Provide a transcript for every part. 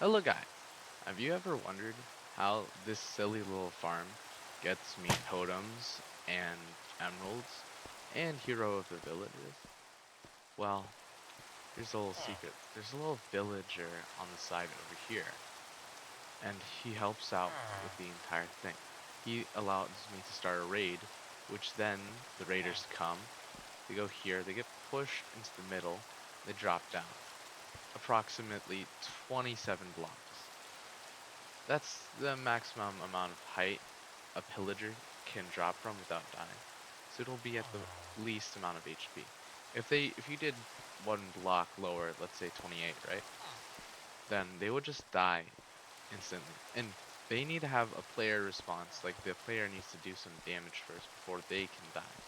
Hello guys, have you ever wondered how this silly little farm gets me totems and emeralds and hero of the villages? Well, here's a little secret. There's a little villager on the side over here, and he helps out with the entire thing. He allows me to start a raid, which then the raiders come, they go here, they get pushed into the middle, they drop down. Approximately 27 blocks. That's the maximum amount of height a pillager can drop from without dying. So it'll be at the least amount of HP. If you did one block lower, let's say 28, right? Then they would just die instantly. And they need to have a player response, like the player needs to do some damage first before they can die.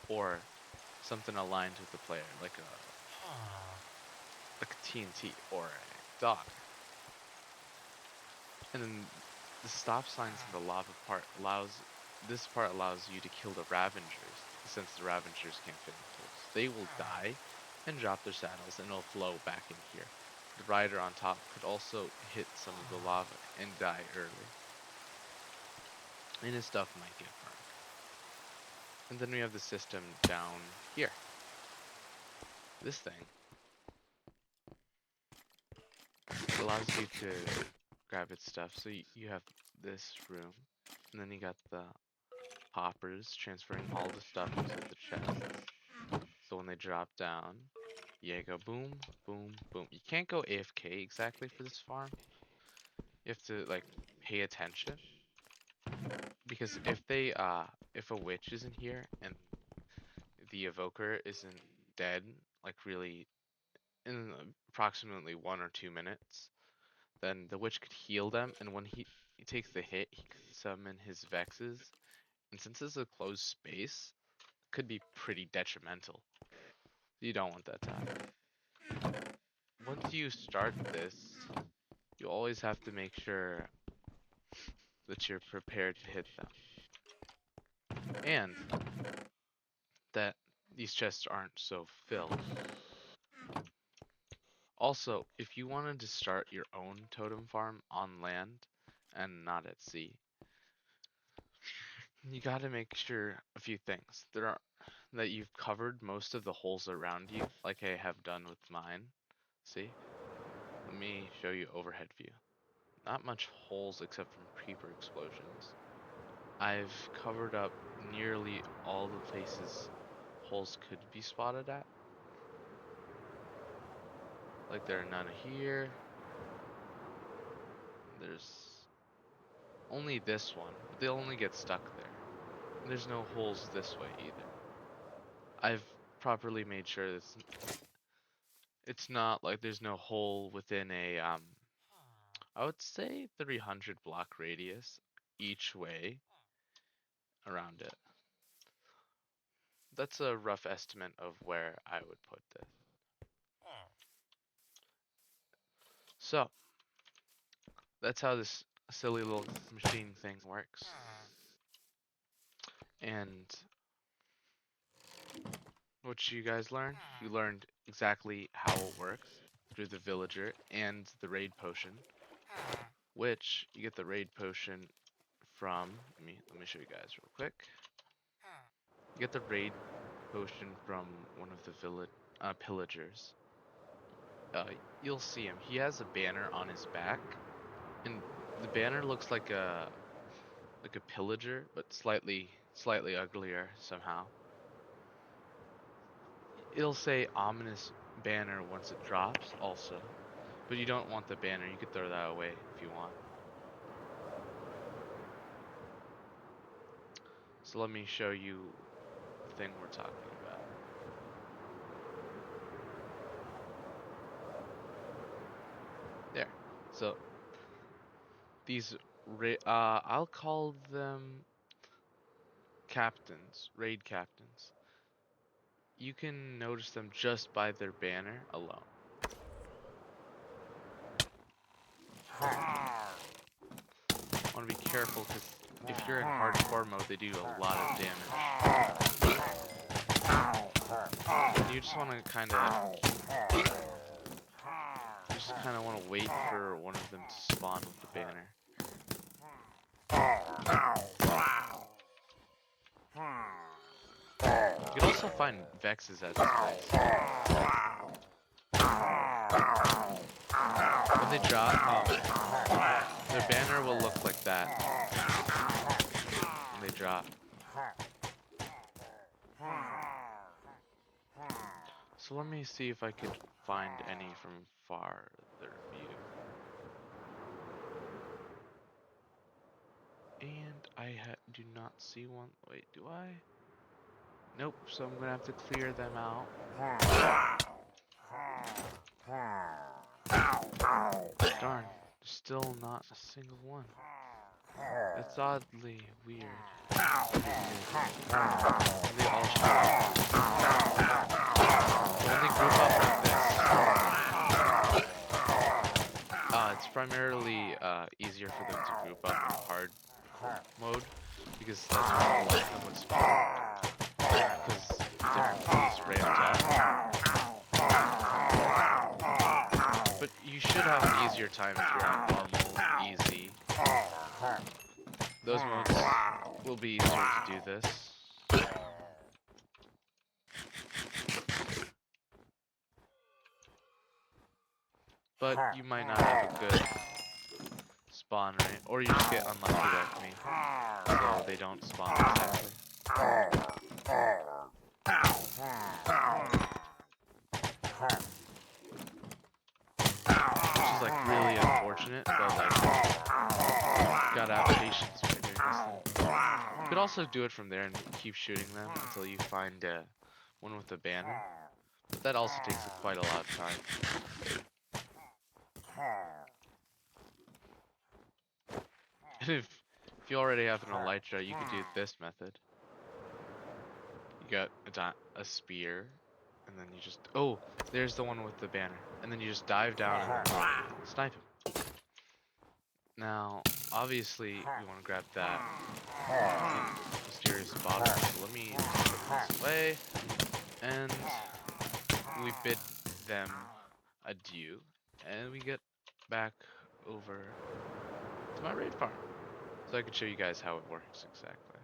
Or something aligned with the player, like a TNT or a dog. And then the stop signs in the lava part allows you to kill the Ravengers, since the Ravengers can't fit in the holes. They will die and drop their saddles and it'll flow back in here. The rider on top could also hit some of the lava and die early. And his stuff might get burned. And then we have the system down here. This thing allows you to grab its stuff. So you have this room, and then you got the hoppers transferring all the stuff into the chest. So when they drop down, yeah, go boom, boom, boom. You can't go AFK exactly for this farm. You have to like pay attention because if a witch isn't here and the evoker isn't dead, like really in approximately 1 or 2 minutes, then the witch could heal them, and when he takes the hit, he could summon his vexes, and since it's a closed space, it could be pretty detrimental. You don't want that to happen. Once you start this, you always have to make sure that you're prepared to hit them, and that these chests aren't so filled. Also, if you wanted to start your own totem farm on land and not at sea, you gotta make sure a few things. That you've covered most of the holes around you, like I have done with mine. See? Let me show you overhead view. Not much holes except from creeper explosions. I've covered up nearly all the places holes could be spotted at. Like there are none here. There's only this one, but they'll only get stuck there. And there's no holes this way either. I've properly made sure it's not like there's no hole within a I would say 300 block radius each way around it. That's a rough estimate of where I would put this. So, that's how this silly little machine thing works. And what you guys learned? You learned exactly how it works through the villager and the raid potion, which you get the raid potion from, let me show you guys real quick. You get the raid potion from one of the pillagers. You'll see him. He has a banner on his back, and the banner looks like a pillager, but slightly uglier somehow. It'll say ominous banner once it drops also, but you don't want the banner. You could throw that away if you want. So let me show you the thing we're talking about. There. So these I'll call them captains, raid captains. You can notice them just by their banner alone. I want to be careful because if you're in hardcore mode, they do a lot of damage. And you just want to just kind of want to wait for one of them to spawn with the banner. You can also find Vexes at this place. When they drop, their banner will look like that when they drop. So let me see if I could find any from farther view. And I do not see one. Wait, do I? Nope, so I'm gonna have to clear them out. Darn, there's still not a single one. That's oddly weird. They all show up. When they group up like this, it's primarily easier for them to group up in hard mode because that's when a lot of them would spawn. Because difficulty is ramped up. But you should have an easier time if you're on normal, easy. Those modes will be easier to do this. But you might not have a good spawn rate, or you just get unlucky like me, so they don't spawn exactly. Which is like really unfortunate, but like, gotta have patience when you're doing this thing. You could also do it from there and keep shooting them until you find one with a banner, but that also takes quite a lot of time. And if you already have an elytra, you could do this method. You got a spear, and then you just... Oh, there's the one with the banner. And then you just dive down and then snipe him. Now, obviously, we want to grab that mysterious bottle. So let me put this away. And we bid them adieu. And we get back over to my raid farm. So I can show you guys how it works exactly.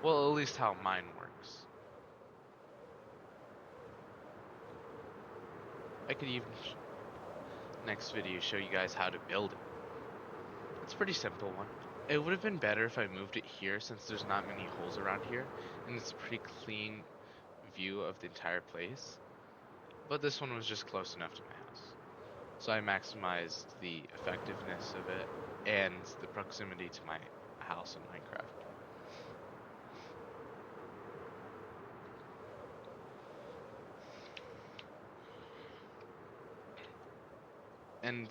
Well, at least how mine works. I could even, next video, show you guys how to build it. It's a pretty simple one. It would have been better if I moved it here since there's not many holes around here. And it's a pretty clean view of the entire place. But this one was just close enough to my house. So I maximized the effectiveness of it and the proximity to my house in Minecraft. And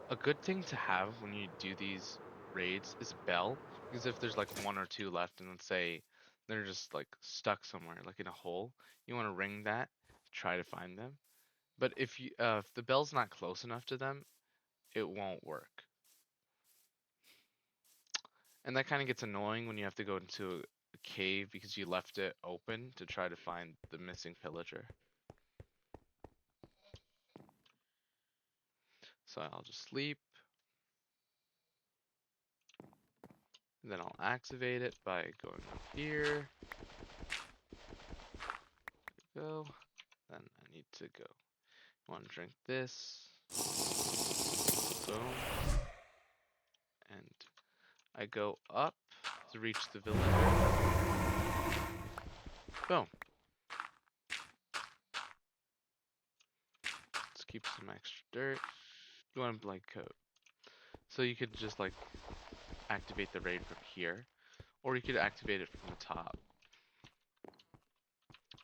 a good thing to have when you do these raids is a bell, because if there's like one or two left and let's say they're just like stuck somewhere like in a hole, you want to ring that to try to find them. But if the bell's not close enough to them, it won't work. And that kind of gets annoying when you have to go into a cave because you left it open to try to find the missing pillager. So I'll just sleep. And then I'll activate it by going up here. Go. Then I need to go. I want to drink this. Boom. And I go up to reach the villager. Boom. Let's keep some extra dirt. You want a blank coat. So you could just like activate the raid from here, or you could activate it from the top.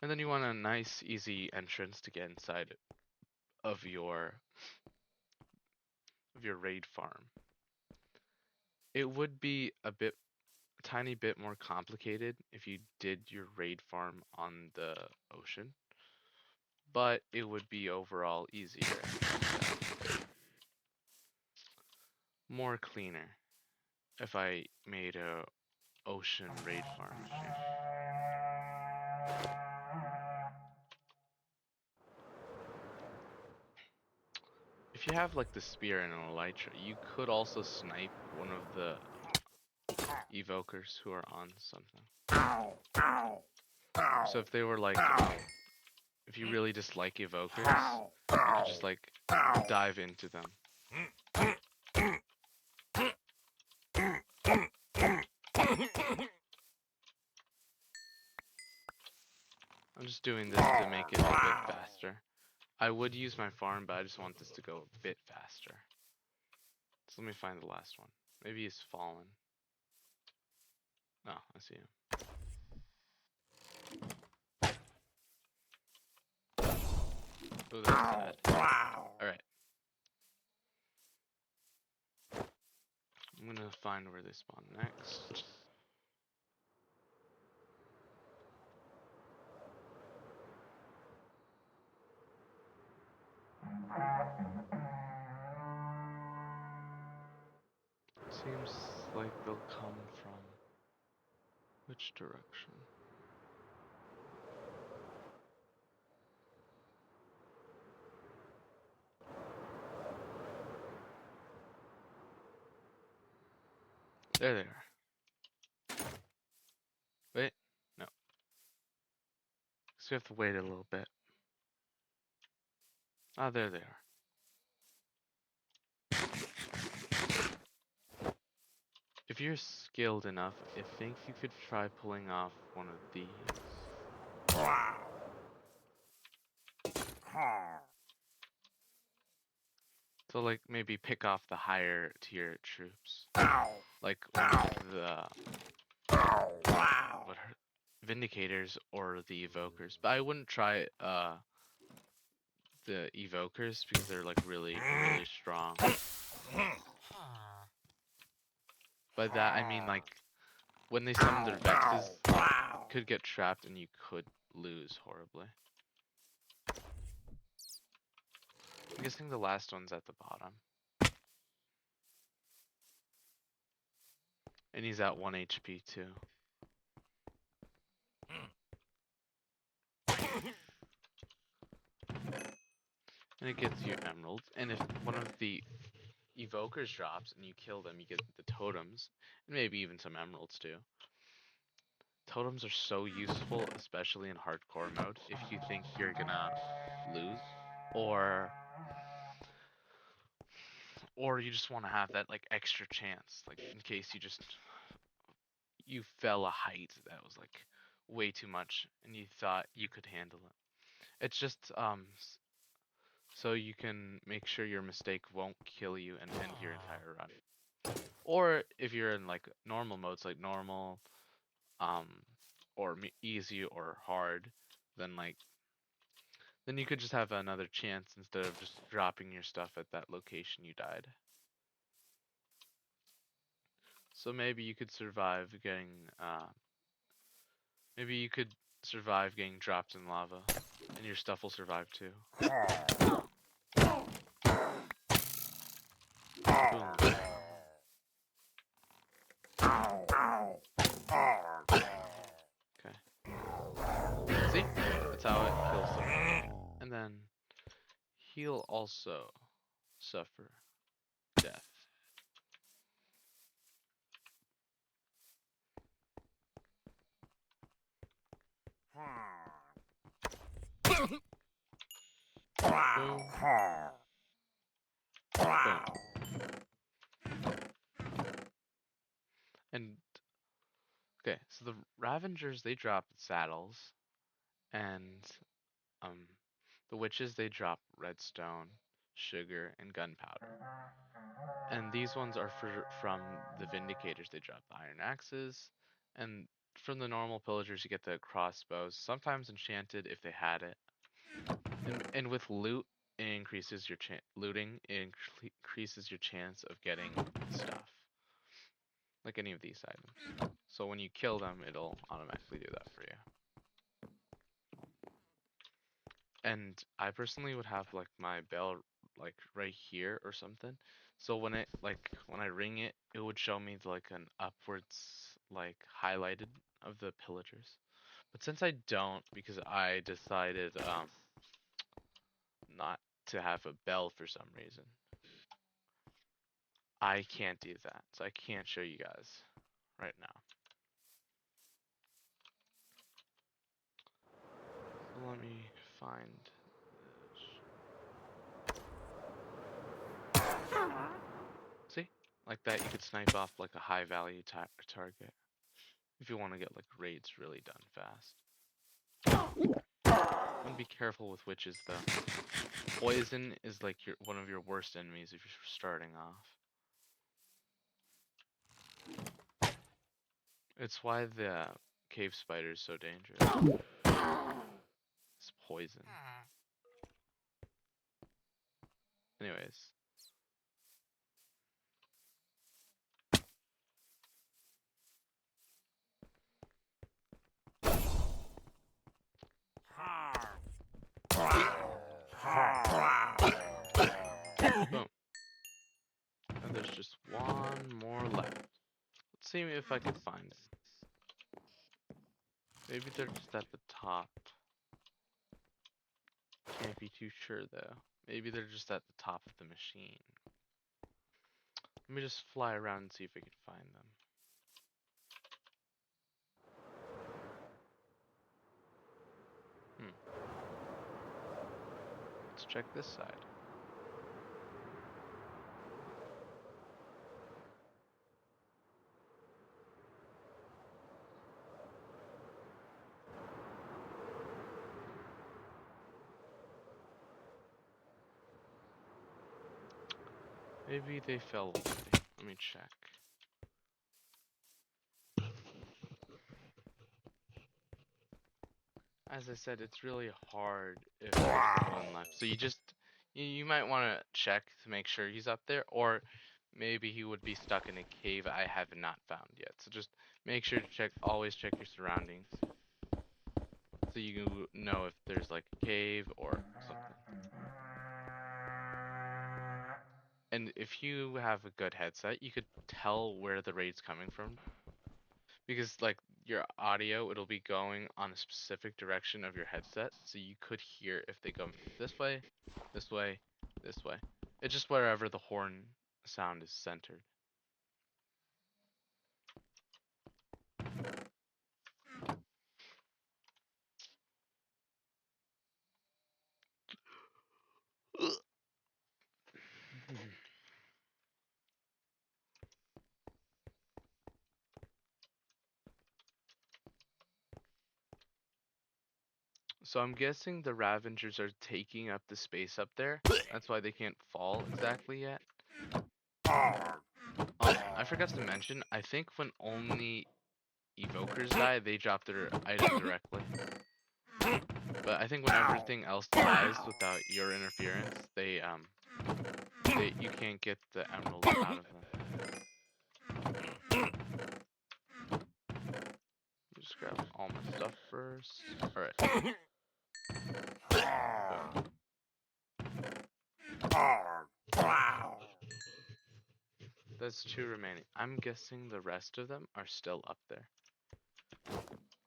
And then you want a nice, easy entrance to get inside of your raid farm. It would be a tiny bit more complicated if you did your raid farm on the ocean, but it would be overall easier, more cleaner if I made a ocean raid farm here. if you have like the spear and an elytra, you could also snipe one of the evokers who are on something. So if they were like, if you really dislike evokers, you could just like dive into them. I'm just doing this to make it a bit faster. I would use my farm, but I just want this to go a bit faster. So let me find the last one. Maybe he's fallen. Oh, I see him. Oh, that's sad. Alright. I'm gonna find where they spawn next. Seems like they'll come from which direction? There they are. Wait, no. So we have to wait a little bit. Ah, there they are. If you're skilled enough, I think you could try pulling off one of these. So like maybe pick off the higher tier troops. Like one of the Vindicators or the Evokers. But I wouldn't try the Evokers because they're like really strong. By that I mean like when they summon their Vexes, could get trapped and you could lose horribly. I'm guessing the last one's at the bottom. And he's at 1 HP too. And it gets you emeralds. And if one of the evokers drops and you kill them, you get the totems. And maybe even some emeralds too. Totems are so useful, especially in hardcore mode, if you think you're gonna lose. Or you just want to have that like extra chance. Like in case you fell a height that was like way too much and you thought you could handle it. It's just so you can make sure your mistake won't kill you and end your entire run. Or if you're in like normal modes, like normal, um, or easy or hard, then then you could just have another chance instead of just dropping your stuff at that location you died. So maybe you could survive getting, maybe you could survive getting dropped in lava, and your stuff will survive too. Boom. Okay. See? That's how it kills them. And then he'll also suffer death. Boom. Boom. And okay, so the Ravengers they drop saddles, and um, the witches they drop redstone, sugar, and gunpowder. And these ones are from the Vindicators. They drop the iron axes, and from the normal pillagers you get the crossbows, sometimes enchanted if they had it. And with loot, it increases your looting. It increases your chance of getting stuff, like any of these items. So when you kill them, it'll automatically do that for you. And I personally would have like my bell like right here or something. So when I ring it, it would show me like an upwards like highlighted of the pillagers. But since I don't, because I decided not to have a bell for some reason. I can't do that, so I can't show you guys right now. So let me find this. See? Like that, you could snipe off like a high value target if you want to get like raids really done fast. And be careful with witches though. Poison is like one of your worst enemies if you're starting off. It's why the cave spider is so dangerous. It's poison. Anyways. Boom. And there's just one more left. Let's see if I can find it. Maybe they're just at the top. Can't be too sure though. Maybe they're just at the top of the machine. Let me just fly around and see if I can find them. Let's check this side. Maybe they fell already. Let me check. As I said, it's really hard if there's one left. So you might want to check to make sure he's up there, or maybe he would be stuck in a cave I have not found yet. So just make sure to always check your surroundings, so you know if there's like a cave or something. And if you have a good headset, you could tell where the raid's coming from. Because like your audio, it'll be going on a specific direction of your headset, so you could hear if they go this way, this way, this way. It's just wherever the horn sound is centered. So I'm guessing the Ravengers are taking up the space up there. That's why they can't fall exactly yet. I forgot to mention, I think when only evokers die, they drop their item directly. But I think when everything else dies without your interference, you can't get the emerald out of them. Just grab all my stuff first. Alright. That's 2 remaining. I'm guessing the rest of them are still up there.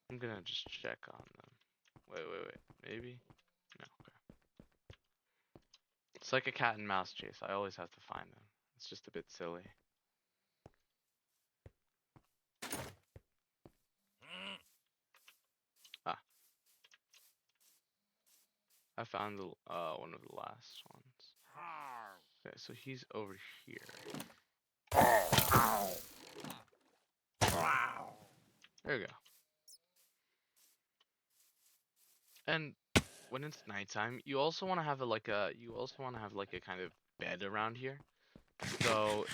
I'm gonna just check on them. Wait. Maybe? No, okay. It's like a cat and mouse chase. I always have to find them. It's just a bit silly. Ah. I found one of the last ones. Okay, so he's over here. There we go. And when it's nighttime, you also want to have a kind of bed around here. So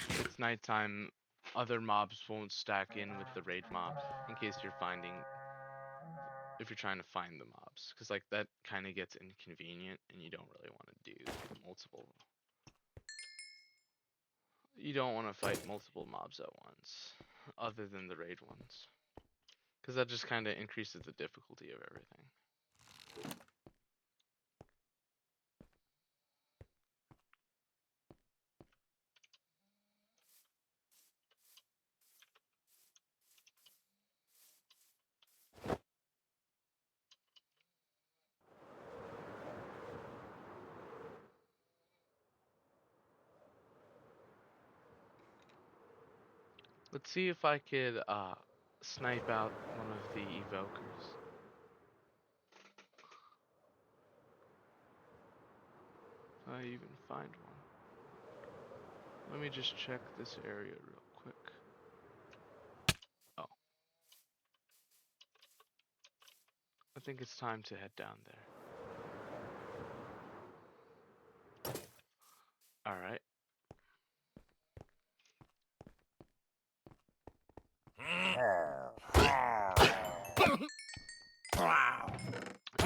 if it's nighttime, other mobs won't stack in with the raid mobs in case if you're trying to find the mobs, because like that kind of gets inconvenient and you don't really want to do multiple. You don't want to fight multiple mobs at once, other than the raid ones, because that just kind of increases the difficulty of everything. Let's see if I could snipe out one of the evokers. If I even find one. Let me just check this area real quick. Oh, I think it's time to head down there. Alright.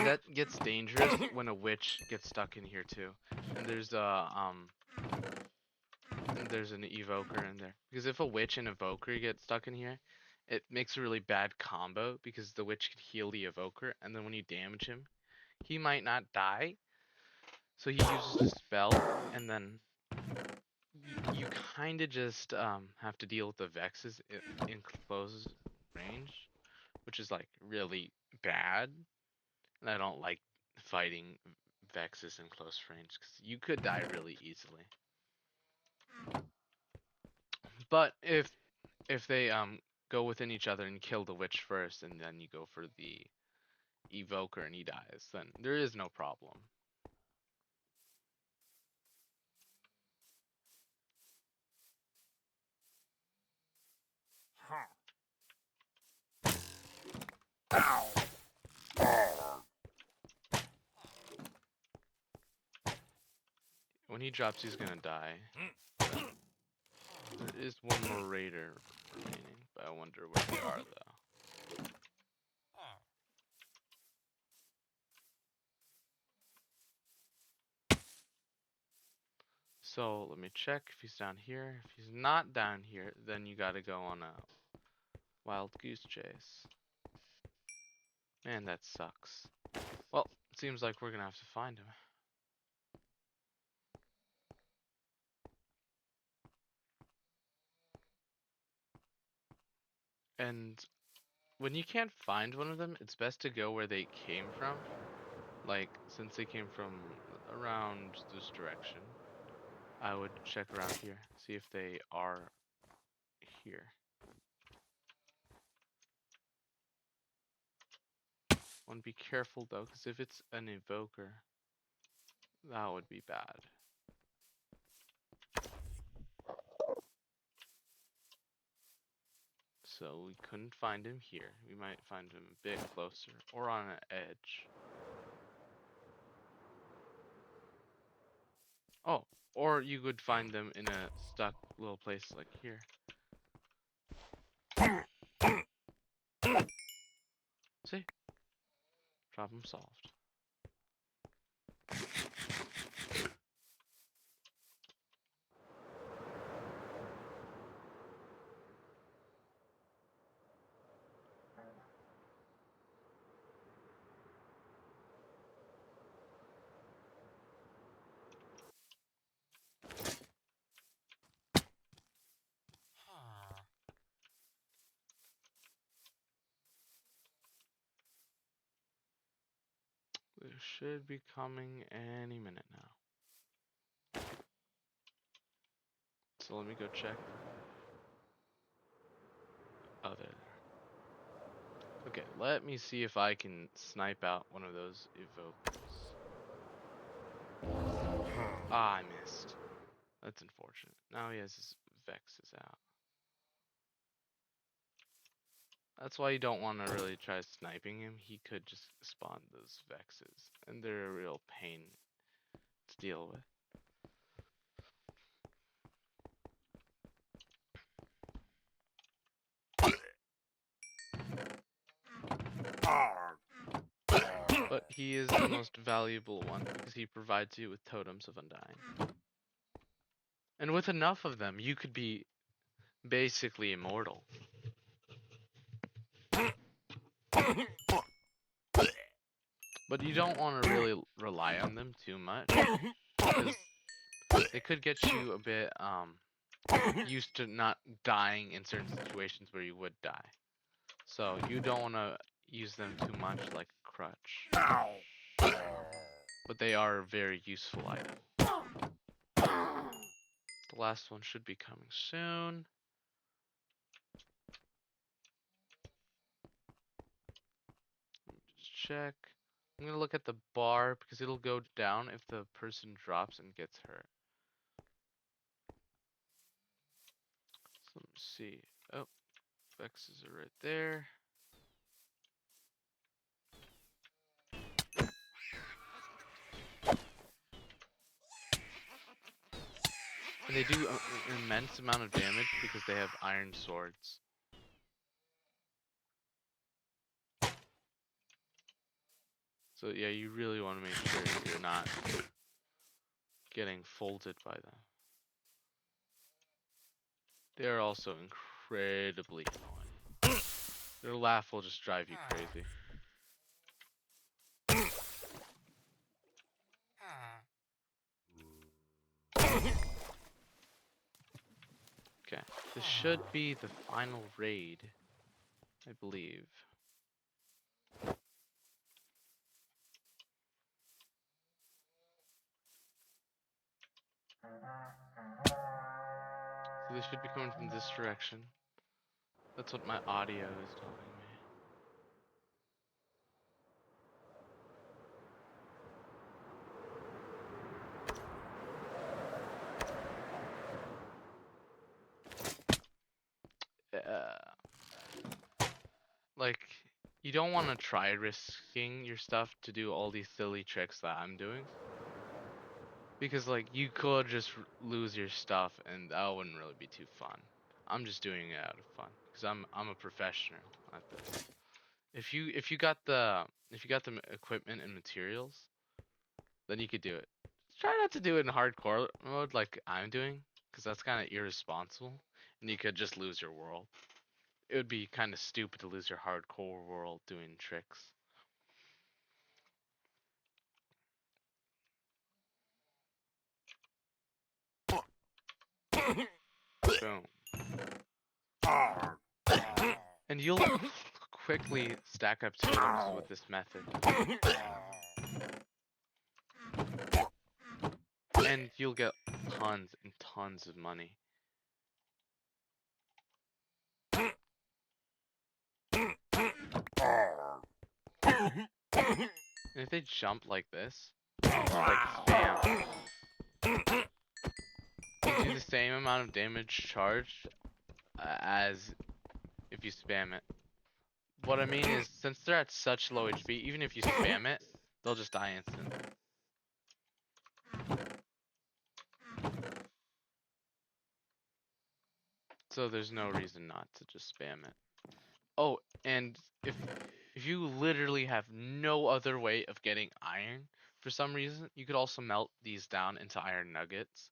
That gets dangerous when a witch gets stuck in here too. And there's an evoker in there. Because if a witch and evoker get stuck in here, it makes a really bad combo because the witch can heal the evoker, and then when you damage him, he might not die. So he uses a spell, and then you kind of just have to deal with the vexes in close range, which is like really bad. And I don't like fighting vexes in close range because you could die really easily. But if they go within each other and kill the witch first, and then you go for the evoker and he dies, then there is no problem. When he drops, he's gonna die. There is one more raider remaining, but I wonder where they are though. So let me check if he's down here. If he's not down here, then you gotta go on a wild goose chase. Man, that sucks. Well, it seems like we're gonna have to find him. And when you can't find one of them, it's best to go where they came from. Like, since they came from around this direction, I would check around here, see if they are here. Want to be careful though, because if it's an evoker, that would be bad. So we couldn't find him here. We might find him a bit closer, or on an edge. Oh, or you could find them in a stuck little place like here. See? Problem solved. They should be coming any minute now. So let me go check. Oh, there. Okay, let me see if I can snipe out one of those evokers. Ah, I missed. That's unfortunate. Now he has his vexes out. That's why you don't want to really try sniping him. He could just spawn those vexes, and they're a real pain to deal with. But he is the most valuable one because he provides you with totems of undying. And with enough of them, you could be basically immortal. But you don't want to really rely on them too much, because they could get you a bit used to not dying in certain situations where you would die. So you don't want to use them too much like a crutch. But they are a very useful item. The last one should be coming soon. check. I'm gonna look at the bar because it'll go down if the person drops and gets hurt. So let me see. Oh, X's are right there. And they do an immense amount of damage because they have iron swords. So yeah, you really want to make sure you're not getting folded by them. They are also incredibly annoying. Their laugh will just drive you crazy. Okay, this should be the final raid, I believe. So they should be coming from this direction. That's what my audio is telling me. Like, you don't want to try risking your stuff to do all these silly tricks that I'm doing. Because, like, you could just lose your stuff and that wouldn't really be too fun. I'm just doing it out of fun. Because I'm a professional at this. If you got the equipment and materials, then you could do it. Try not to do it in hardcore mode like I'm doing, because that's kind of irresponsible, and you could just lose your world. It would be kind of stupid to lose your hardcore world doing tricks. Boom. And you'll quickly stack up totems with this method. And you'll get tons and tons of money. And if they jump like this, like spam, you do the same amount of damage charged as if you spam it. What I mean is, since they're at such low HP, even if you spam it, they'll just die instantly. So there's no reason not to just spam it. Oh, and if you literally have no other way of getting iron for some reason, you could also melt these down into iron nuggets.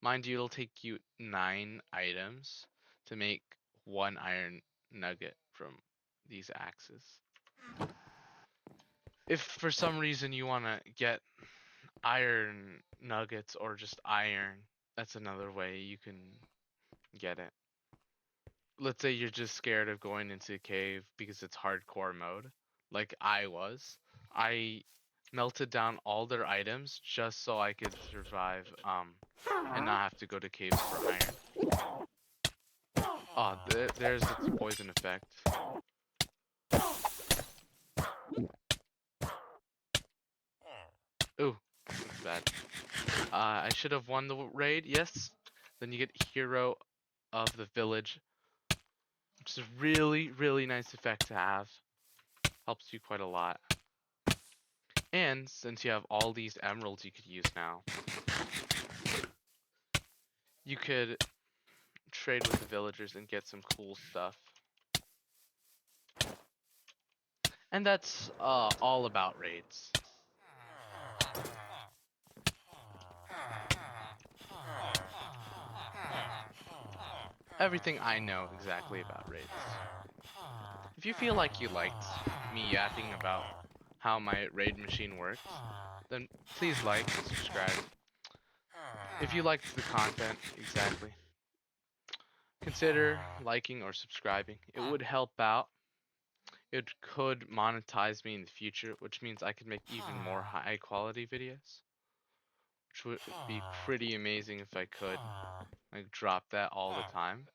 Mind you, it'll take you 9 items to make 1 iron nugget from these axes. If for some reason you want to get iron nuggets or just iron, that's another way you can get it. Let's say you're just scared of going into a cave because it's hardcore mode, like I was. I melted down all their items just so I could survive and not have to go to caves for iron. Oh, there's its poison effect. Ooh, that's bad. I should have won the raid, yes. Then you get Hero of the Village, which is a really, really nice effect to have. Helps you quite a lot. And since you have all these emeralds you could use now, you could trade with the villagers and get some cool stuff. And that's all about raids. Everything I know exactly about raids. If you feel like you liked me yapping about how my raid machine works, then please like and subscribe. If you liked the content, exactly, consider liking or subscribing. It would help out. It could monetize me in the future, which means I could make even more high quality videos, which would be pretty amazing if I could like drop that all the time.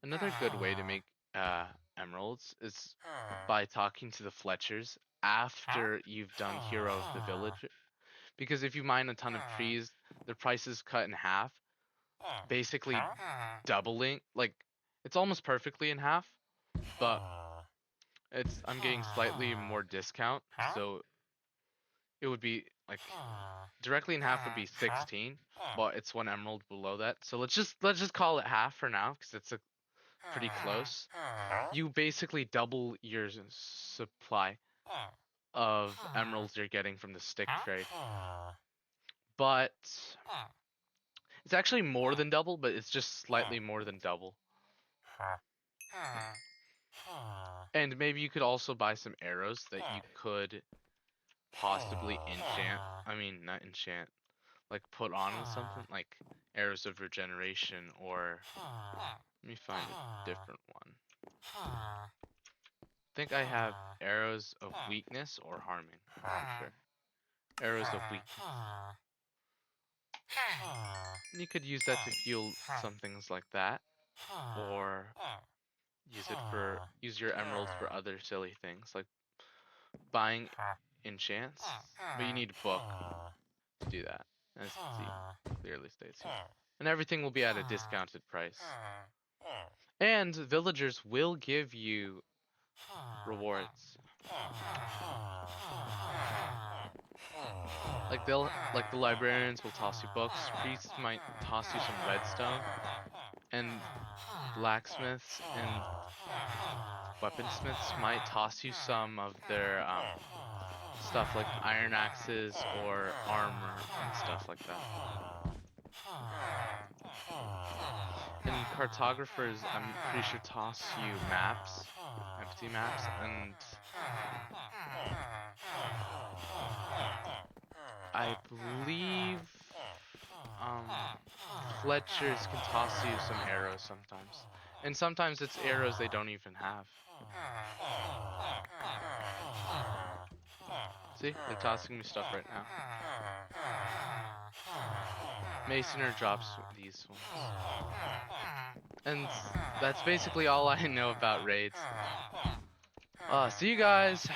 Another good way to make emeralds is by talking to the Fletchers after you've done Hero of the Village. Because if you mine a ton of trees, the price is cut in half, basically doubling. Like it's almost perfectly in half, but I'm getting slightly more discount, so it would be like directly in half would be 16, but it's 1 emerald below that. So let's just call it half for now because it's a pretty close. You basically double your supply of emeralds you're getting from the stick trade. But it's actually more than double, but it's just slightly more than double. And maybe you could also buy some arrows that you could possibly enchant. I mean, not enchant, like put on with something, like arrows of regeneration, or let me find a different one. I think I have arrows of weakness or harming. I'm not sure. Arrows of weakness. You could use that to fuel some things like that, or use your emeralds for other silly things like buying enchants, but you need a book to do that, as C clearly states here. And everything will be at a discounted price. And villagers will give you rewards. Like the librarians will toss you books, priests might toss you some redstone, and blacksmiths and weaponsmiths might toss you some of their stuff like iron axes or armor and stuff like that. And cartographers, I'm pretty sure, toss you maps, empty maps, and I believe um, Fletchers can toss you some arrows sometimes. And sometimes it's arrows they don't even have. See, they're tossing me stuff right now. Masoner drops these ones. And that's basically all I know about raids. See you guys.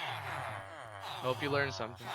Hope you learned something.